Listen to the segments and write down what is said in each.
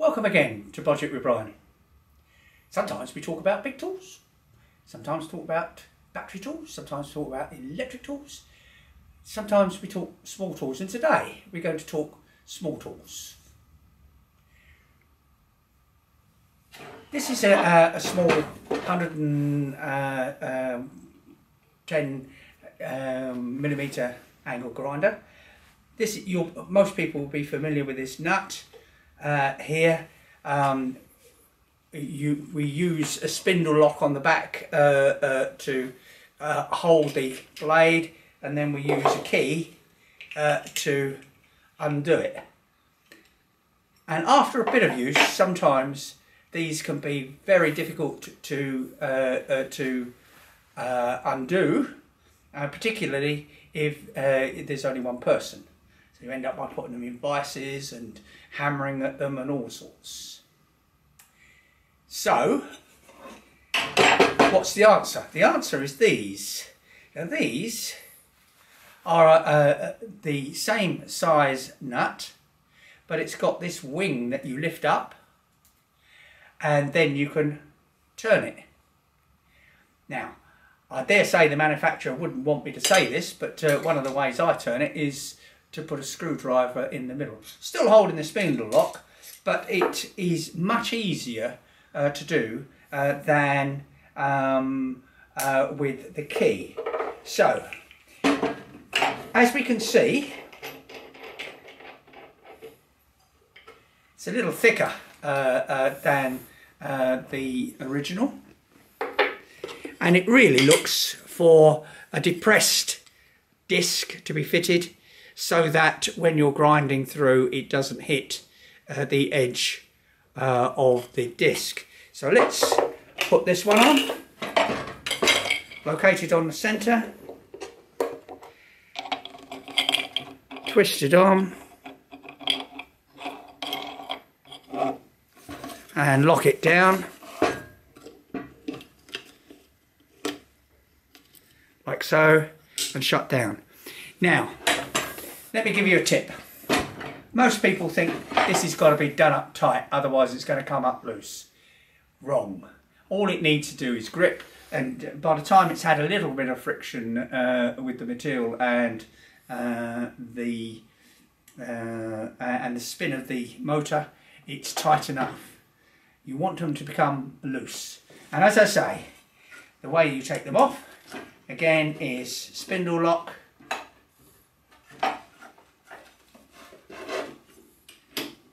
Welcome again to Budget with Brian. Sometimes we talk about big tools, sometimes talk about battery tools, sometimes talk about electric tools, sometimes we talk small tools, and today we're going to talk small tools. This is a small 110 millimeter angle grinder. Most people will be familiar with this nut. Here we use a spindle lock on the back to hold the blade, and then we use a key to undo it. And after a bit of use, sometimes these can be very difficult to undo, particularly if there's only one person. So you end up by putting them in vices and hammering at them and all sorts. So, what's the answer? The answer is these. Now these are the same size nut, but it's got this wing that you lift up and then you can turn it. Now, I dare say the manufacturer wouldn't want me to say this, but one of the ways I turn it is to put a screwdriver in the middle. Still holding the spindle lock, but it is much easier to do than with the key. So, as we can see, it's a little thicker than the original, and it really looks for a depressed disc to be fitted so that when you're grinding through it doesn't hit the edge of the disc. So let's put this one on, located on the centre, twist it on and lock it down like so and shut down. Now let me give you a tip. Most people think this has got to be done up tight, otherwise it's going to come up loose. Wrong. All it needs to do is grip, and by the time it's had a little bit of friction with the material and the spin of the motor, it's tight enough. You want them to become loose. And as I say, the way you take them off, again, is spindle lock,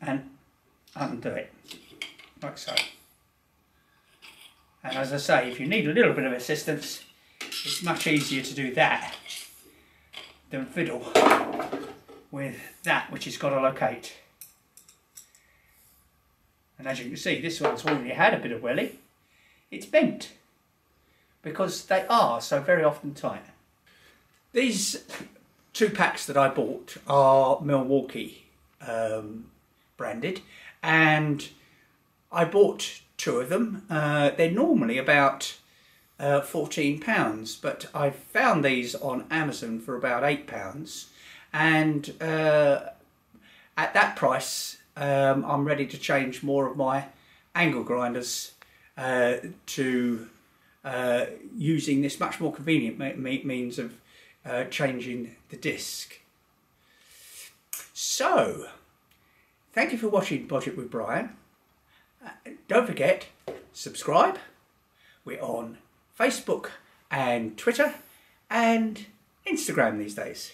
and undo it, like so. And as I say, if you need a little bit of assistance, it's much easier to do that than fiddle with that which has got to locate. And as you can see, this one's already had a bit of welly. It's bent because they are so very often tight. These two packs that I bought are Milwaukee branded, and I bought two of them. They're normally about £14, but I found these on Amazon for about £8, and at that price I'm ready to change more of my angle grinders to using this much more convenient means of changing the disc. So, thank you for watching Budget with Brian. Don't forget, subscribe. We're on Facebook and Twitter and Instagram these days.